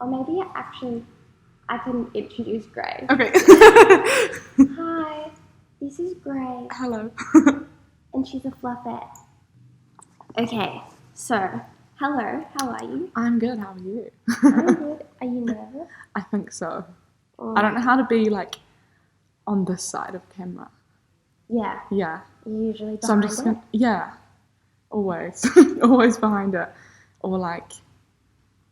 Or maybe I can introduce Gray. Okay. Hi, this is Gray. Hello. And she's a fluffette. Okay, so, hello, how are you? I'm good, how are you? I'm good. Are you nervous? I think so. I don't know how to be like on this side of camera. Yeah. Yeah. You're usually behind So I'm just it? gonna, yeah. Always. Always behind it. Or like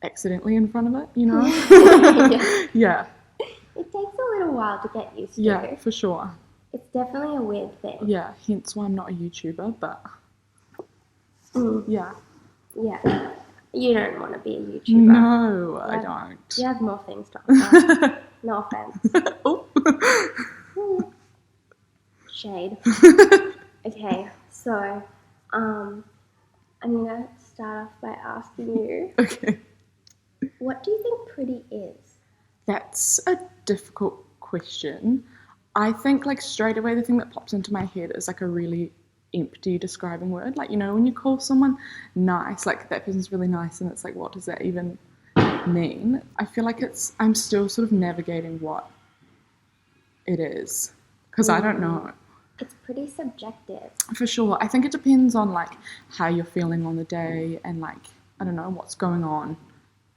accidentally in front of it, you know? Yeah. Yeah. It takes a little while to get used to. Yeah, for sure. It's definitely a weird thing. Yeah, hence why I'm not a YouTuber, but yeah. Yeah. You don't want to be a YouTuber. No, I don't. You have more things to offer. No offense. Oh. Shade. Okay, so I'm gonna start off by asking you, Okay. what do you think pretty is? That's a difficult question. I think like straight away the thing that pops into my head is like a really empty describing word. Like, you know, when you call someone nice, like that person's really nice and it's like, what does that even mean? I feel like I'm still sort of navigating what it is because I don't know. It's pretty subjective. For sure. I think it depends on like how you're feeling on the day and like, I don't know, what's going on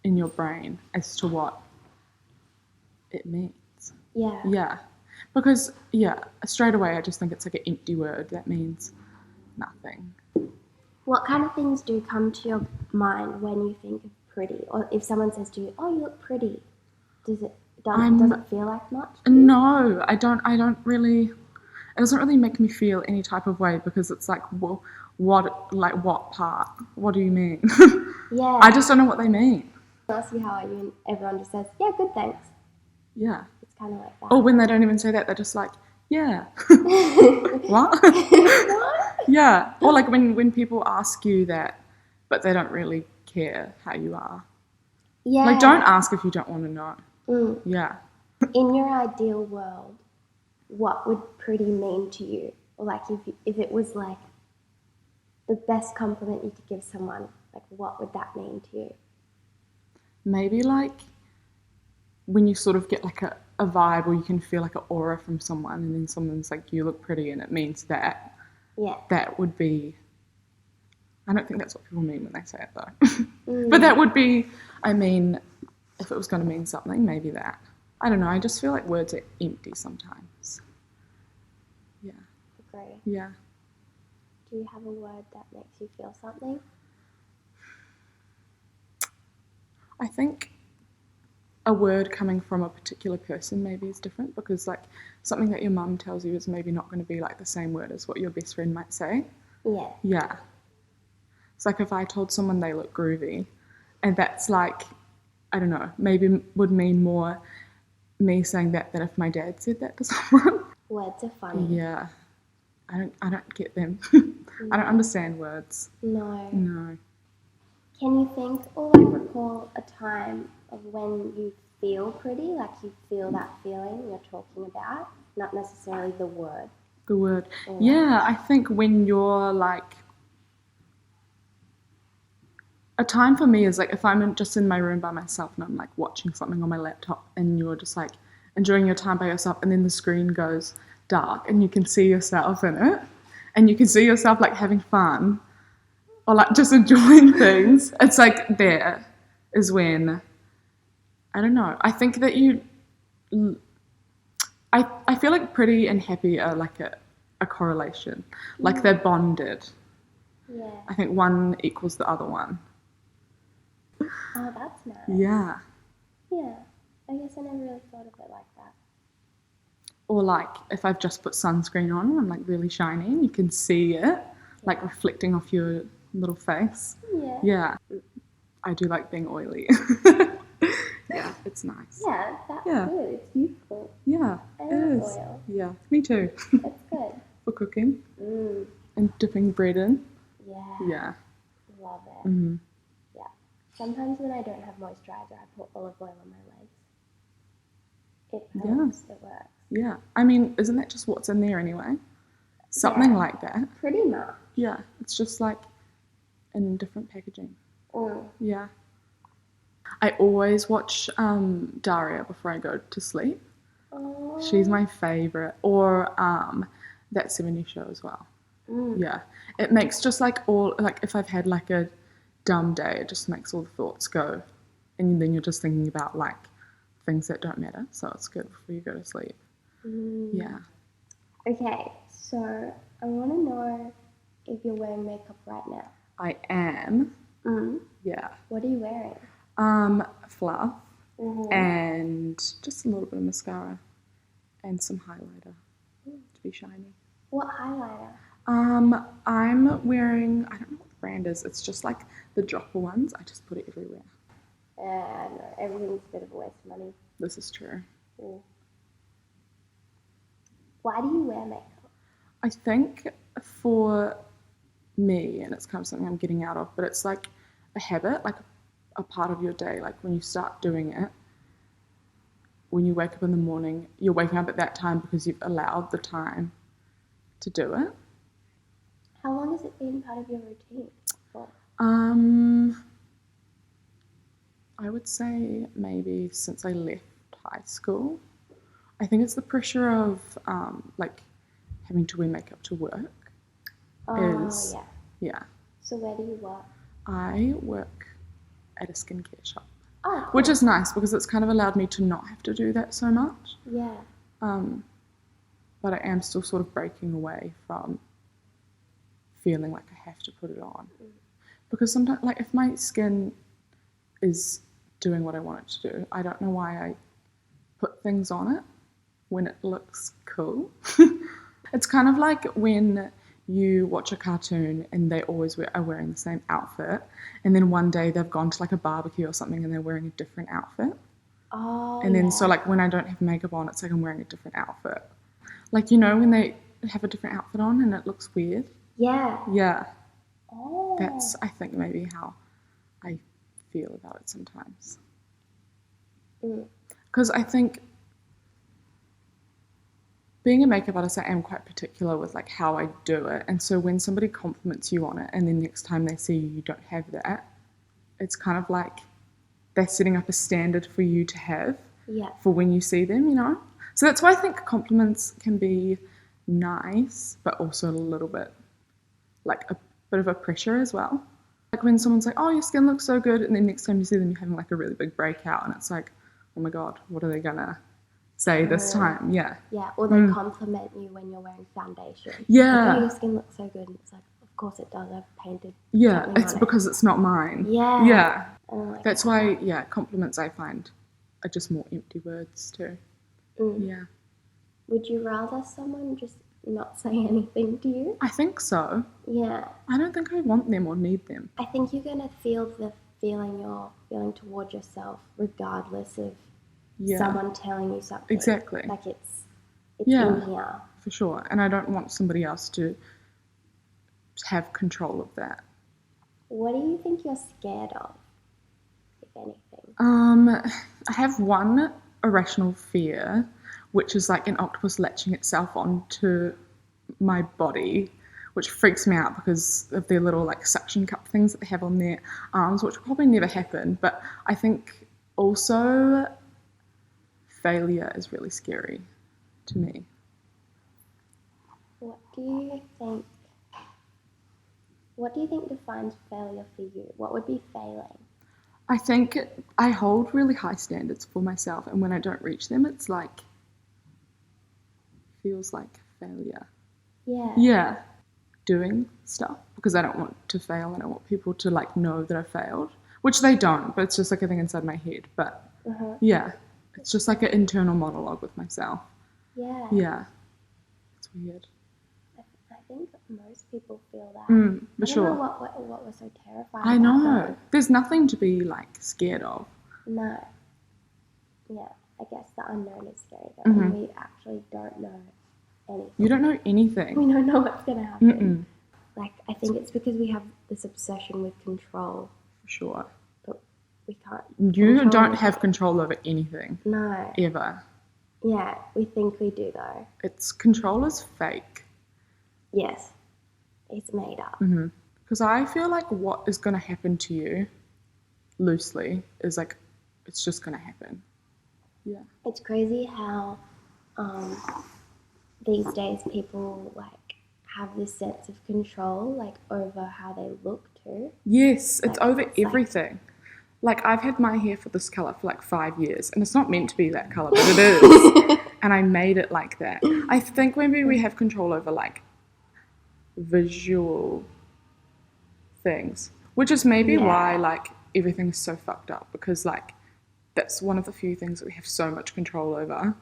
in your brain as to what it means. Yeah. Yeah. Because, yeah, straight away I just think it's like an empty word that means nothing. What kind of things do come to your mind when you think of pretty? Or if someone says to you, oh, you look pretty, does it feel like much? No, I don't really, it doesn't really make me feel any type of way because it's like, well, what part? What do you mean? Yeah. I just don't know what they mean. I ask you how are you and everyone just says, yeah, good, thanks. Yeah. It's kind of like that. Or when they don't even say that, they're just like, yeah. What? What? Yeah. Or like when people ask you that, but they don't really care how you are. Yeah. Like, don't ask if you don't want to know. Yeah. In your ideal world, what would pretty mean to you? Or like if it was like the best compliment you could give someone, like what would that mean to you? Maybe like when you sort of get like a vibe or you can feel like an aura from someone and then someone's like, you look pretty and it means that. Yeah. That would be, I don't think that's what people mean when they say it though. But that would be, I mean, if it was going to mean something, maybe that. I don't know, I just feel like words are empty sometimes. Yeah. Agree. Yeah. Do you have a word that makes you feel something? I think a word coming from a particular person maybe is different because like something that your mum tells you is maybe not going to be like the same word as what your best friend might say. Yeah. Yeah. It's like if I told someone they look groovy and that's like, I don't know, maybe would mean more me saying that than if my dad said that to someone. Words are funny. Yeah. I don't get them. I don't understand words. No. No. Can you think or like recall a time of when you feel pretty, like you feel that feeling you're talking about, not necessarily the word? The word. Yeah, I think when you're like, a time for me is like if I'm just in my room by myself and I'm like watching something on my laptop and you're just like enjoying your time by yourself and then the screen goes dark and you can see yourself in it and you can see yourself like having fun or like just enjoying things. It's like there is when, I don't know, I think that I feel like pretty and happy are like a correlation, like they're bonded. Yeah. I think one equals the other one. Oh, that's nice. Yeah. Yeah. I guess I never really thought of it like that. Or like if I've just put sunscreen on and I'm like really shiny and you can see it like reflecting off your little face. Yeah. Yeah. I do like being oily. Yeah, it's nice. Yeah, that's good. It's useful. Yeah, I it love is. oil. Yeah, me too. It's good. For cooking and dipping bread in. Yeah. Yeah. Love it. Yeah. Sometimes when I don't have moisturizer, I put olive oil on my legs. It helps. It works. Yeah. I mean, isn't that just what's in there anyway? Something like that. Pretty much. Yeah. It's just like in different packaging. Yeah. I always watch Daria before I go to sleep. Oh. She's my favourite. Or that 70s show as well. Yeah. It makes just like all, like if I've had like a dumb day, it just makes all the thoughts go. And then you're just thinking about like things that don't matter. So it's good before you go to sleep. Yeah. Okay, so I want to know if you're wearing makeup right now. I am. Yeah. What are you wearing? Fluff and just a little bit of mascara and some highlighter to be shiny. What highlighter? I'm wearing, I don't know what the brand is, it's just like the dropper ones. I just put it everywhere. No, everything's a bit of a waste of money. This is true. Why do you wear makeup? I think for me, and it's kind of something I'm getting out of, but it's like a habit, like a part of your day. Like when you start doing it, when you wake up in the morning, you're waking up at that time because you've allowed the time to do it. How long has it been part of your routine for? I would say maybe since I left high school. I think it's the pressure of like having to wear makeup to work. Yeah. So where do you work? I work at a skincare shop. Oh, cool. Which is nice because it's kind of allowed me to not have to do that so much. Yeah. But I am still sort of breaking away from feeling like I have to put it on. Because sometimes, like if my skin is doing what I want it to do, I don't know why I put things on it when it looks cool. It's kind of like when you watch a cartoon and they always are wearing the same outfit, and then one day they've gone to like a barbecue or something and they're wearing a different outfit. Oh, and then so like when I don't have makeup on, it's like I'm wearing a different outfit. Like, you know, when they have a different outfit on and it looks weird. Yeah. Oh. That's, I think, maybe how I feel about it sometimes. Because I think being a makeup artist, I am quite particular with like how I do it. And so when somebody compliments you on it and then next time they see you, you don't have that, it's kind of like they're setting up a standard for you to have for when you see them, you know? So that's why I think compliments can be nice, but also a little bit like a bit of a pressure as well. Like when someone's like, oh, your skin looks so good, and then next time you see them, you're having like a really big breakout, and it's like, oh my God, what are they gonna say this time? Yeah, or they compliment you when you're wearing foundation. Yeah. Like, oh, your skin looks so good, and it's like, of course it does, I've painted it's on because it's not mine. Yeah. That's why, compliments I find are just more empty words too. Yeah. Would you rather someone just not say anything to you? I think so. Yeah. I don't think I want them or need them. I think you're going to feel the feeling you're feeling towards yourself regardless of someone telling you something. Exactly. Like it's in here. For sure. And I don't want somebody else to have control of that. What do you think you're scared of, if anything? I have one irrational fear, which is like an octopus latching itself onto my body, which freaks me out because of their little like suction cup things that they have on their arms, which will probably never happen. But I think also failure is really scary to me. What do you think defines failure for you? What would be failing? I think I hold really high standards for myself, and when I don't reach them, it's like feels like failure. Yeah. Doing stuff because I don't want to fail and I want people to like know that I failed, which they don't, but it's just like a thing inside my head. But it's just like an internal monologue with myself. Yeah. It's weird. I think most people feel that. For I sure. don't know what we're so terrified I about. know. There's nothing to be like scared of. No. Yeah. I guess the unknown is scary though, and we actually don't know anything. You don't know anything. We don't know what's going to happen. Like, I think it's because we have this obsession with control. For sure. But we can't. You don't have control over anything. No. Ever. Yeah, we think we do though. Control is fake. Yes. It's made up. Because I feel like what is going to happen to you loosely is like, it's just going to happen. Yeah. It's crazy how these days people like have this sense of control like over how they look too. Yes, it's Like, over it's like- everything. Like, I've had my hair for this colour for like 5 years, and it's not meant to be that colour, but it is. And I made it like that. I think maybe we have control over like visual things, which is maybe why like everything's so fucked up, because like that's one of the few things that we have so much control over.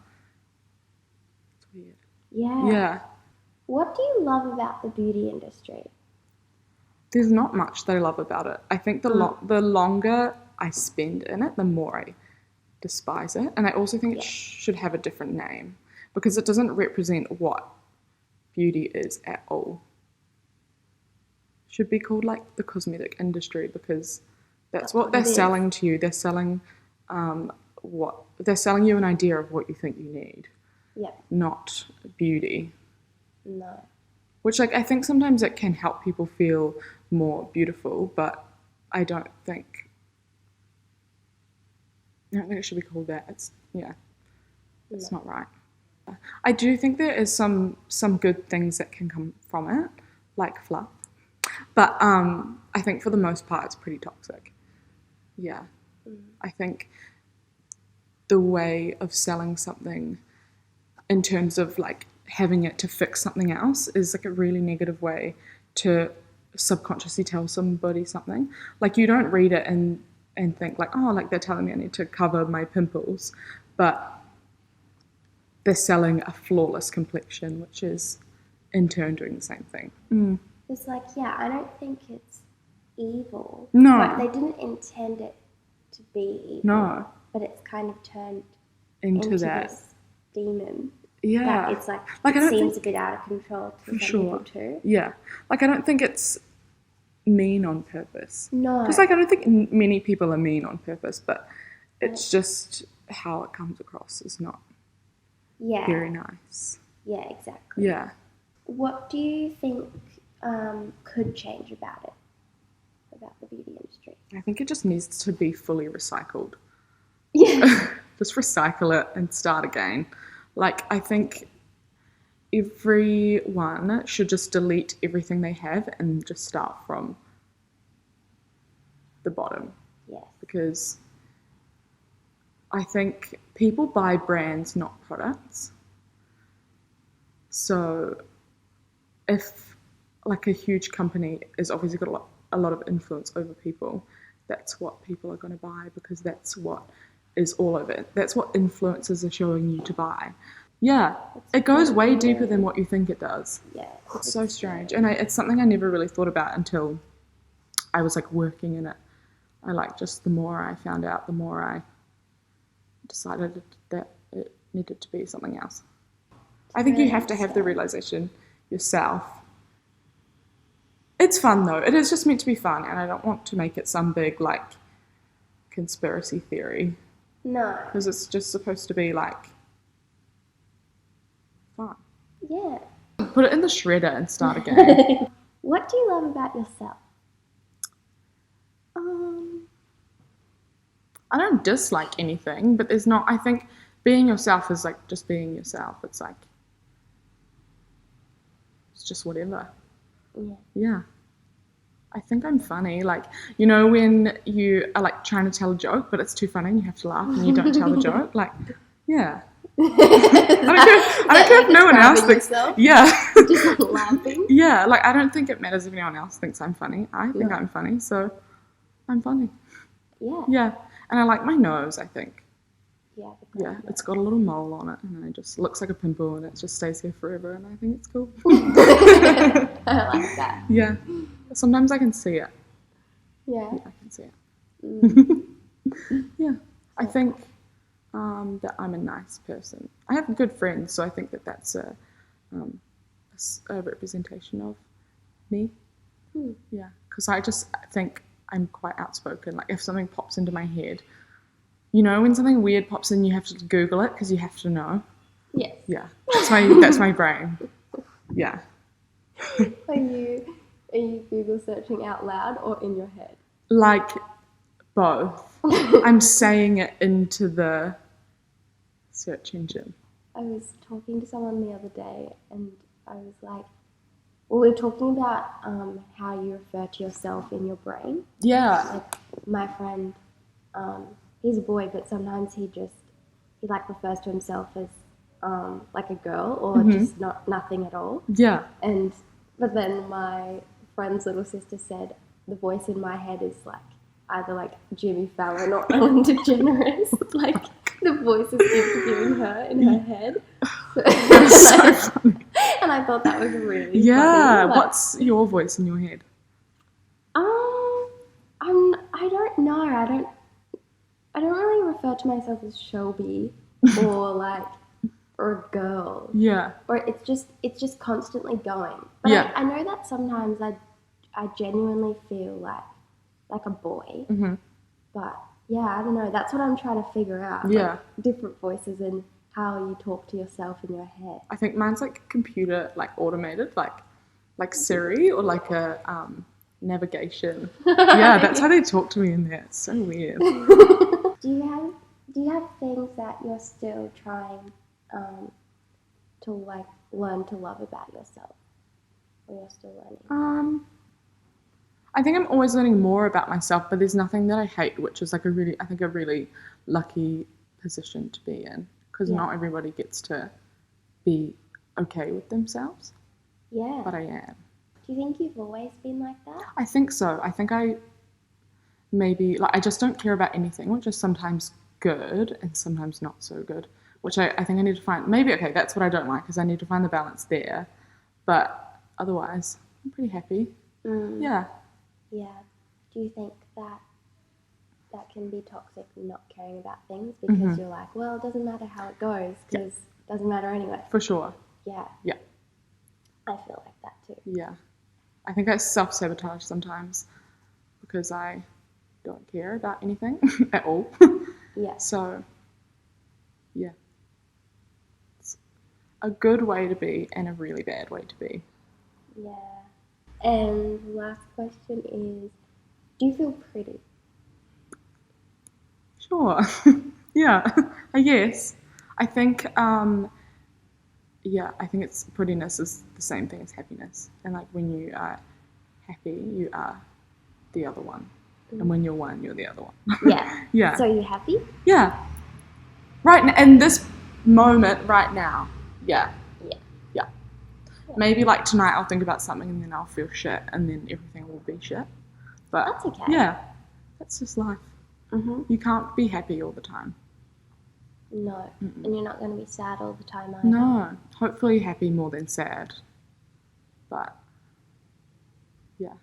It's weird. Yeah. Yeah. What do you love about the beauty industry? There's not much that I love about it. I think the longer I spend in it, the more I despise it. And I also think it should have a different name, because it doesn't represent what beauty is at all. Should be called like the cosmetic industry, because that's what they're selling to you. They're selling they're selling you an idea of what you think you need. Yeah. Not beauty. No. Which like I think sometimes it can help people feel more beautiful, but I don't think it should be called that. It's not right. I do think there is some good things that can come from it, like Fluff. But I think for the most part it's pretty toxic. Yeah. I think the way of selling something in terms of like having it to fix something else is like a really negative way to subconsciously tell somebody something. Like, you don't read it and think like, oh, like they're telling me I need to cover my pimples, but they're selling a flawless complexion, which is in turn doing the same thing. It's like, I don't think it's evil. No. Like, they didn't intend it to be evil. No. But it's kind of turned into that this demon. Yeah. That it's like I it don't seems think, a bit out of control to some sure. people too. Yeah. Like, I don't think it's mean on purpose. No. Because like I don't think many people are mean on purpose, but it's just how it comes across is not very nice. Yeah, exactly. Yeah. What do you think could change about the beauty industry? I think it just needs to be fully recycled. Yeah. Just recycle it and start again. Like, I think everyone should just delete everything they have and just start from the bottom. Yes. Because I think people buy brands, not products. So if like a huge company has obviously got a lot of influence over people, that's what people are going to buy, because that's what is all of it. That's what influencers are showing you to buy. Yeah, it goes way deeper than what you think it does. Yeah. It's so strange. And it's something I never really thought about until I was like working in it. I like, just the more I found out, the more I decided that it needed to be something else. I think you have to have the realization yourself. It's fun though. It is just meant to be fun, and I don't want to make it some big like conspiracy theory. No. Because it's just supposed to be like fun. Yeah. Put it in the shredder and start again. What do you love about yourself? I don't dislike anything, but I think being yourself is like just being yourself. It's like, it's just whatever. Yeah. Yeah. I think I'm funny. Like, you know, when you are like trying to tell a joke, but it's too funny and you have to laugh and you don't tell the joke. Like, yeah. I don't care if no one else thinks. Yeah. Just laughing. Yeah. Like, I don't think it matters if anyone else thinks I'm funny. I think I'm funny, so I'm funny. Yeah. Yeah. And I like my nose, I think. Yeah. Yeah, it's got a little mole on it, and it just looks like a pimple, and it just stays here forever, and I think it's cool. I like that. Yeah. Sometimes I can see it. Yeah. I can see it. Yeah. I think that I'm a nice person. I have good friends, so I think that that's a representation of me. Yeah. Because I just think I'm quite outspoken. Like, if something pops into my head, you know, when something weird pops in, you have to Google it because you have to know. Yes. Yeah, that's my brain. Yeah. Are you Google searching out loud or in your head? Like Both. I'm saying it into the search engine. I was talking to someone the other day and I was like, well, we were talking about how you refer to yourself in your brain. Yeah. Like my friend, he's a boy, but sometimes he like refers to himself as like a girl or just nothing at all. Yeah. But then my friend's little sister said the voice in my head is like either like Jimmy Fallon or Ellen DeGeneres. Like the voice is interviewing her in her head. That's so funny. And I thought that was really funny. Yeah. Like, what's your voice in your head? I don't know. I don't really refer to myself as Shelby or a girl. Yeah. Or it's just constantly going. But yeah. I know that sometimes I genuinely feel like a boy. Mm-hmm. But yeah, I don't know. That's what I'm trying to figure out. Yeah. Like, different voices and how you talk to yourself in your head. I think mine's like computer, like automated, like Siri or like a navigation. Yeah, that's how they talk to me in there. It's so weird. Do you have things that you're still trying to like learn to love about yourself, or you're still learning? I think I'm always learning more about myself, but there's nothing that I hate, which is like a really lucky position to be in, because not everybody gets to be okay with themselves. Yeah. But I am. Do you think you've always been like that? I think so. I think I just don't care about anything, which is sometimes good and sometimes not so good, which I think I need to find. Maybe, okay, that's what I don't like, is I need to find the balance there. But otherwise, I'm pretty happy. Yeah. Yeah. Do you think that can be toxic, not caring about things, because you're like, well, it doesn't matter how it goes, because it doesn't matter anyway? For sure. Yeah. Yeah. I feel like that too. Yeah. I think I self-sabotage sometimes because I don't care about anything at all. Yeah. So, yeah. It's a good way to be and a really bad way to be. Yeah. And the last question is, do you feel pretty? Sure. Yeah, I guess. I think, I think it's prettiness is the same thing as happiness. And like when you are happy, you are the other one. And when you're one, you're the other one. Yeah. Yeah. So are you happy? Yeah. Right now, in this moment, right now. Yeah. Yeah. Maybe like tonight I'll think about something and then I'll feel shit and then everything will be shit. But that's okay. Yeah. That's just life. Mm-hmm. You can't be happy all the time. No. Mm-mm. And you're not going to be sad all the time either. No. Hopefully happy more than sad. But, yeah.